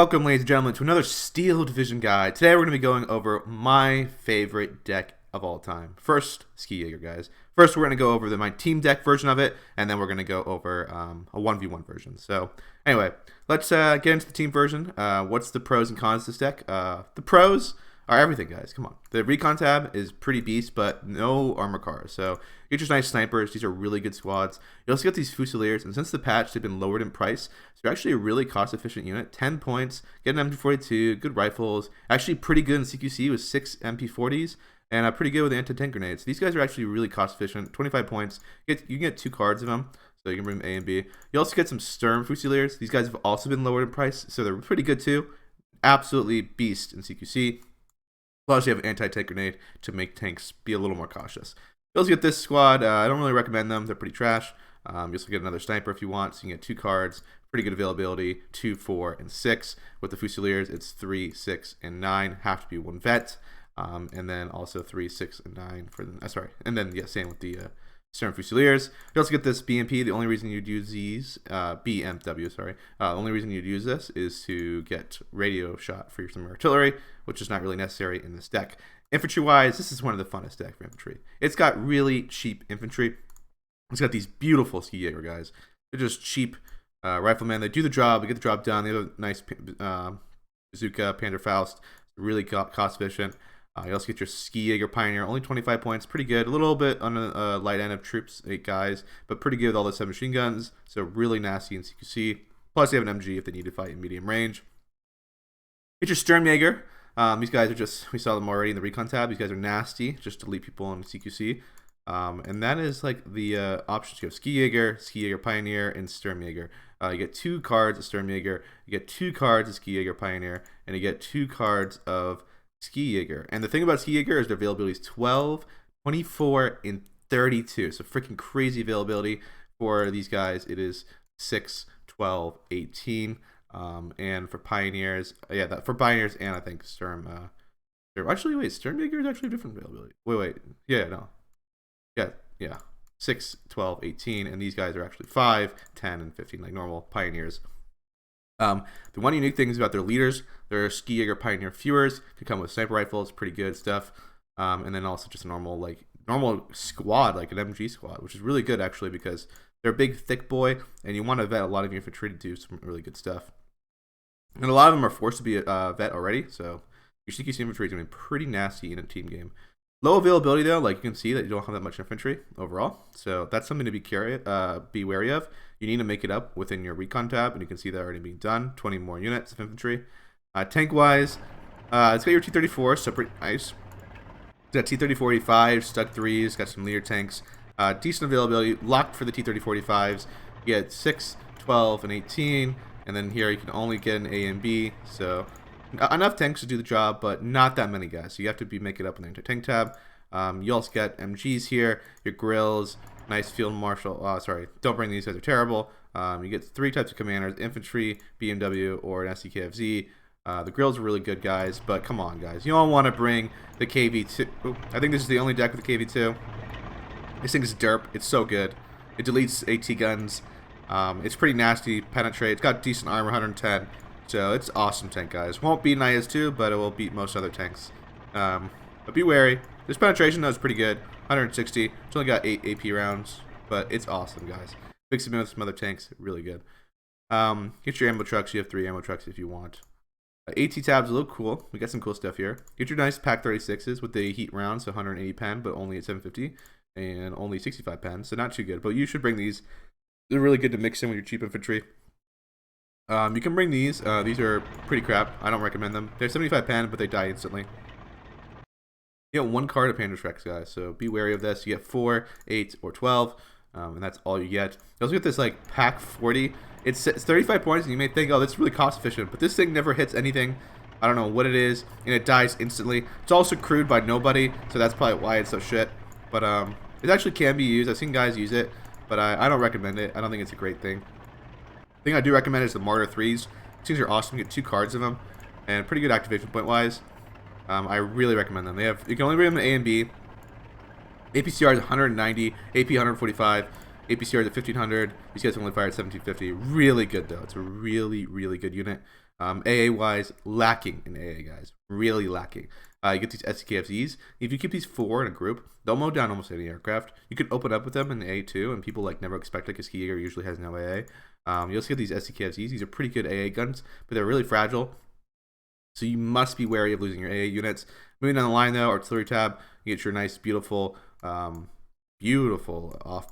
welcome, ladies and gentlemen, to another Steel Division guide. Today we're going to be going over my favorite deck of all time. First, Skijager, guys. First, we're going to go over my team deck version of it, and then we're going to go over a 1v1 version. So, anyway, let's get into the team version. What's the pros and cons of this deck? The pros are everything, guys. Come on. The recon tab is pretty beast, but no armor cars. So, you get your nice snipers. These are really good squads. You also get these Fusiliers, and since the patch, they've been lowered in price. So, you're actually a really cost-efficient unit. 10 points, get an MP42, good rifles. Actually, pretty good in CQC with 6 MP40s. And pretty good with anti-tank grenades. These guys are actually really cost-efficient. 25 points. You can get 2 cards of them, so you can bring them A and B. You also get some Sturm Fusiliers. These guys have also been lowered in price, so they're pretty good too. Absolutely beast in CQC. Plus, you have an anti-tank grenade to make tanks be a little more cautious. You also get this squad. I don't really recommend them. They're pretty trash. You also get another sniper if you want, so you can get 2 cards. Pretty good availability, 2, 4, and 6. With the Fusiliers, it's 3, 6, and 9. Have to be 1 vet. And then also 3, 6, and 9 for the, and then yeah, same with the Sturm Fusiliers. You also get this BMP. The only reason you'd use these, BMW, sorry. The only reason you'd use this is to get radio shot for your summer artillery, which is not really necessary in this deck. Infantry-wise, this is one of the funnest decks for infantry. It's got really cheap infantry. It's got these beautiful Skijager guys. They're just cheap riflemen. They do the job. They get the job done. They have a nice bazooka, Panzerfaust. Really cost-efficient. You also get your Skijager Pioneer, only 25 points, pretty good. A little bit on the light end of troops, 8 guys, but pretty good with all the 7 machine guns. So really nasty in CQC. Plus, you have an MG if they need to fight in medium range. Get your Sturmjäger. These guys are just, we saw them already in the recon tab. These guys are nasty, just to delete people in CQC. And that is like the options. You have Skijager, Skijager Pioneer, and Sturmjäger. You get 2 cards of Sturmjäger, you get 2 cards of Skijager Pioneer, and you get 2 cards of Skijager. And the thing about Skijager is their availability is 12, 24, and 32. So freaking crazy availability for these guys. It is 6, 12, 18. And for Pioneers, yeah, for Pioneers and I think Sturm. Actually, wait, Sturmjäger is actually a different availability. Wait. Yeah, no. Yeah. 6, 12, 18. And these guys are actually 5, 10, and 15, like normal Pioneers. The one unique thing is about their leaders. Their Skijager Pioneer Fewers can come with sniper rifles, pretty good stuff. And then also just a normal squad, like an MG squad, which is really good actually because they're a big thick boy, and you want to vet a lot of your infantry to do some really good stuff. And a lot of them are forced to be a vet already, so your CQC infantry is going to be pretty nasty in a team game. Low availability though, like you can see that you don't have that much infantry overall, so that's something to be wary of. You need to make it up within your recon tab, and you can see that already being done. 20 more units of infantry. Tank wise, it's got your T-34, so pretty nice. It's got T-34-85, Stug 3s, got some leader tanks. Decent availability, locked for the T-34-85s. You get 6, 12, and 18, and then here you can only get an A and B, so enough tanks to do the job, but not that many guys. So you have to make it up in the anti-tank tab. You also get MGs here, your grills, nice field marshal. Sorry, don't bring these guys, are terrible. You get 3 types of commanders: infantry, BMW, or an SDKFZ. The grills are really good, guys, but come on, guys. You don't want to bring the KV2. Ooh, I think this is the only deck with the KV2. This thing is derp. It's so good. It deletes AT guns. It's pretty nasty, penetrate. It's got decent armor, 110. So it's awesome tank, guys. Won't beat an IS-2, but it will beat most other tanks. But be wary. This penetration, though, is pretty good. 160. It's only got 8 AP rounds, but it's awesome, guys. Mix it in with some other tanks. Really good. Get your ammo trucks. You have 3 ammo trucks if you want. AT tab's a little cool. We got some cool stuff here. Get your nice Pack 36s with the heat rounds, so 180 pen, but only at 750, and only 65 pen, so not too good. But you should bring these. They're really good to mix in with your cheap infantry. You can bring these. These are pretty crap. I don't recommend them. They're 75 pen, but they die instantly. You get 1 card of Panzerfaust, guys, so be wary of this. You get 4, 8, or 12, and that's all you get. You also get this like Pack 40. It's 35 points, and you may think, oh, that's really cost efficient, but this thing never hits anything. I don't know what it is, and it dies instantly. It's also crewed by nobody, so that's probably why it's so shit. But it actually can be used. I've seen guys use it, but I don't recommend it. I don't think it's a great thing. The thing I do recommend is the Martyr 3s. These are awesome. You get 2 cards of them, and pretty good activation point wise. I really recommend them. You can only bring them in A and B. APCR is 190, AP 145, APCR is at 1500. These guys only fire at 1750. Really good though. It's a really, really good unit. AA wise, lacking in AA, guys. Really lacking. You get these SCKFZs. If you keep these 4 in a group, they'll mow down almost any aircraft. You can open up with them in A2, and people like never expect it because Skijager usually has no AA. You also get these SCKFZs. These are pretty good AA guns, but they're really fragile. So you must be wary of losing your AA units. Moving down the line though, artillery tab, you get your nice, beautiful off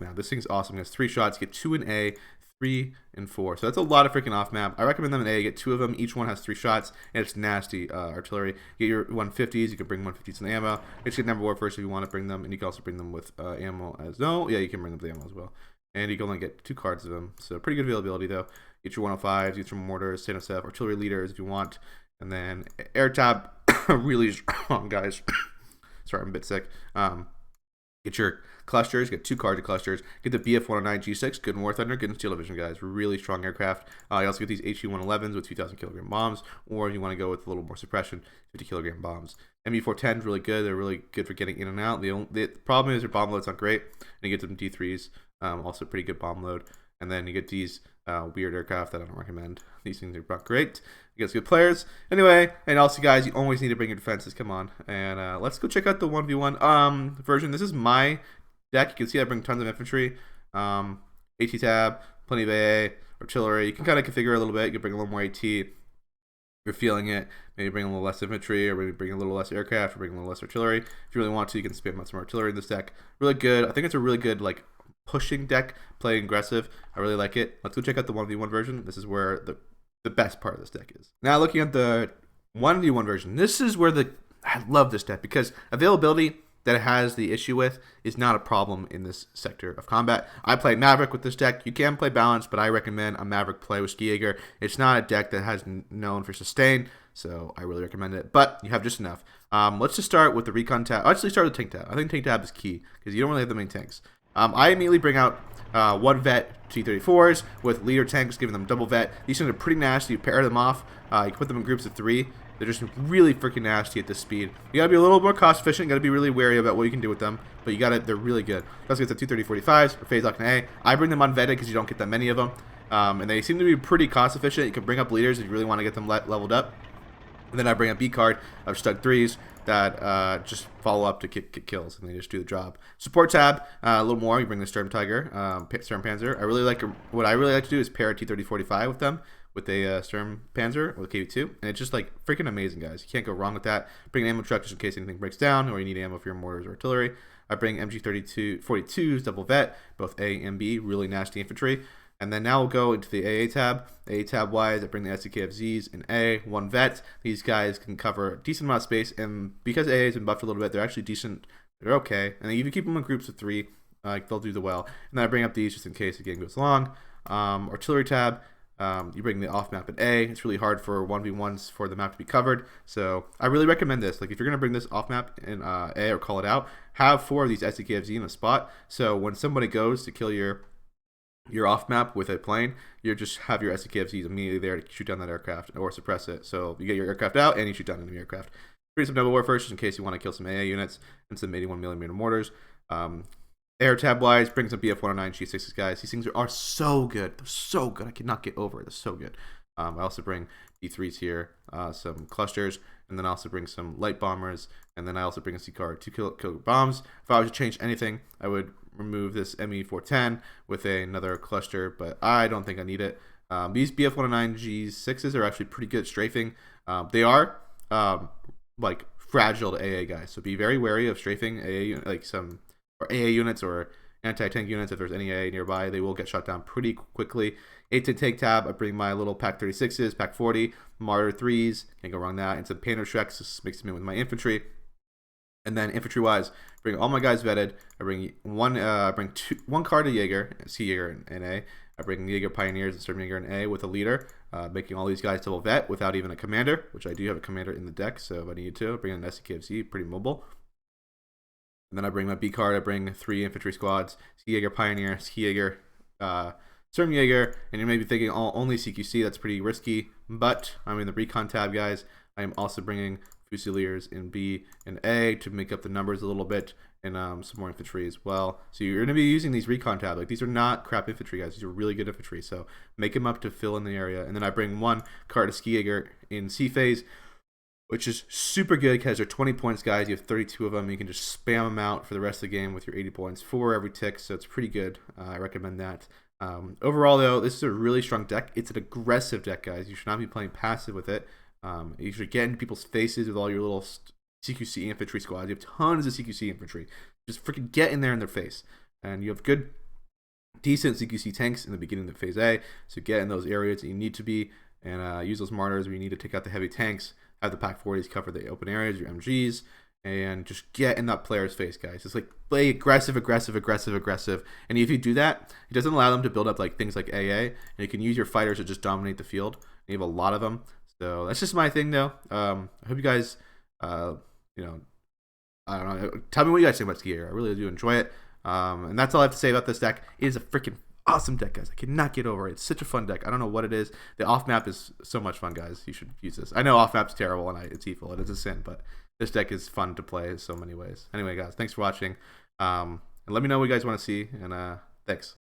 map. This thing's awesome. It has 3 shots. You get 2 in A, 3 and 4. So that's a lot of freaking off map. I recommend them in A. You get 2 of them. Each one has 3 shots, and it's nasty artillery. You get your 150s. You can bring 150s in ammo. You get number war first if you want to bring them, and you can also bring them with ammo as no. Yeah, you can bring them with ammo as well. And you can only get 2 cards of them. So pretty good availability though. Get your 105s, get your mortars, stand SF, artillery leaders if you want. And then Aaa Tab, really strong, guys. Sorry, I'm a bit sick. Get your clusters, get 2 cards of clusters. Get the BF-109 G6, good in War Thunder, good in Steel Division, guys. Really strong aircraft. You also get these HE-111s with 2,000 kilogram bombs, or if you want to go with a little more suppression, 50 kilogram bombs. ME-410 is really good. They're really good for getting in and out. The problem is their bomb load's not great, and you get them D3s, also pretty good bomb load. And then you get these weird aircraft that I don't recommend. These things are not great. You get good players. Anyway, and also, guys, you always need to bring your defenses. Come on. And let's go check out the 1v1 version. This is my deck. You can see I bring tons of infantry. Aaa Tab, plenty of AA, artillery. You can kind of configure a little bit. You can bring a little more AT. If you're feeling it, maybe bring a little less infantry, or maybe bring a little less aircraft, or bring a little less artillery. If you really want to, you can spam out some artillery in this deck. Really good. I think it's a really good, like, pushing deck, playing aggressive. I really like it. Let's go check out the 1v1 version. This is where the best part of this deck is. Now looking at the 1v1 version, this is where I love this deck because availability that it has the issue with is not a problem in this sector of combat. I play Maverick with this deck. You can play balanced, but I recommend a Maverick play with Skijager. It's not a deck that has known for sustain, so I really recommend it, but you have just enough. Let's just start with the recon tab. I'll actually start with tank tab. I think tank tab is key because you don't really have the main tanks. I immediately bring out 1 vet T-34s with leader tanks, giving them double vet. These things are pretty nasty. You pair them off. You can put them in groups of 3. They're just really freaking nasty at this speed. You gotta be a little more cost efficient. You gotta be really wary about what you can do with them. But you gotta, they're really good. Let's get the 230-45s or phase lock and A. I bring them unvetted because you don't get that many of them. And they seem to be pretty cost efficient. You can bring up leaders if you really want to get them leveled up. And then I bring a B card of Stug 3s that just follow up to get kills, and they just do the job. Support tab, a little more. You bring the Sturm Tiger, Sturm Panzer. What I really like to do is pair a T-30-45 with them, with a Sturm Panzer or the KV-2, and it's just like freaking amazing, guys. You can't go wrong with that. Bring an ammo truck just in case anything breaks down or you need ammo for your mortars or artillery. I bring MG-42s, double vet, both A and B, really nasty infantry. And then now we'll go into the Aaa tab. Aaa tab wise, I bring the SCKFZs in A, 1 vet. These guys can cover a decent amount of space, and because AA has been buffed a little bit, they're actually decent. They're okay. And then if you keep them in groups of 3, they'll do the well. And then I bring up these just in case the game goes long. Artillery tab, you bring the off map in A. It's really hard for 1v1s for the map to be covered. So I really recommend this. Like if you're going to bring this off map in A or call it out, have 4 of these SCKFZ in a spot. So when somebody goes to kill your off map with a plane, you just have your SCKFZs immediately there to shoot down that aircraft or suppress it. So you get your aircraft out and you shoot down enemy aircraft. Bring some double war first just in case you want to kill some AA units and some 81mm mortars. Air tab wise, bring some BF-109 G6s, guys. These things are so good. They're so good. I cannot get over it. They're so good. I also bring D3s here, some clusters, and then I also bring some light bombers, and then I also bring a C card, 2 killer bombs. If I was to change anything, I would remove this ME-410 with another cluster, but I don't think I need it. These BF-109 G6s are actually pretty good at strafing. They are like fragile to AA guys, so be very wary of strafing AA, like some AA units or anti-tank units. If there's any AA nearby, they will get shot down pretty quickly. 8 tank tab, I bring my little Pack 36s, Pack 40, Martyr 3s, can't go wrong that, and some Painter Shreks, just mix them in with my infantry. And then infantry wise, bring all my guys vetted. I bring one card of Jaeger, Skijager and A. I bring Jaeger Pioneers and Sturm Jaeger and A with a leader, making all these guys double vet without even a commander, which I do have a commander in the deck, so if I need to, I bring an SCKFZ, pretty mobile. And then I bring my B card. I bring 3 infantry squads, Skijager Pioneer, Skijager, Sturm Jaeger, and you may be thinking, oh, only CQC, that's pretty risky, but I'm in the recon tab, guys. I am also bringing Fusiliers in B and A to make up the numbers a little bit, and some more infantry as well. So you're going to be using these recon tab. Like, these are not crap infantry, guys. These are really good infantry. So make them up to fill in the area. And then I bring one card of Skijager in C phase, which is super good because they're 20 points, guys. You have 32 of them. You can just spam them out for the rest of the game with your 80 points for every tick, so it's pretty good. I recommend that. Overall, though, this is a really strong deck. It's an aggressive deck, guys. You should not be playing passive with it. You should get into people's faces with all your little CQC infantry squads. You have tons of CQC infantry. Just freaking get in there in their face. And you have good, decent CQC tanks in the beginning of phase A, so get in those areas that you need to be, and use those martyrs where you need to take out the heavy tanks. Have the Pack 40s cover the open areas, your MGs, and just get in that player's face, guys. Just like play aggressive. And if you do that, it doesn't allow them to build up like things like AA, and you can use your fighters to just dominate the field. And you have a lot of them. So that's just my thing, though. I hope you guys, I don't know. Tell me what you guys think about Skijager. I really do enjoy it. And that's all I have to say about this deck. It is a freaking awesome deck, guys. I cannot get over it. It's such a fun deck. I don't know what it is. The off map is so much fun, guys. You should use this. I know off map's terrible and it's evil. It is a sin, but this deck is fun to play in so many ways. Anyway, guys, thanks for watching. And let me know what you guys want to see. And thanks.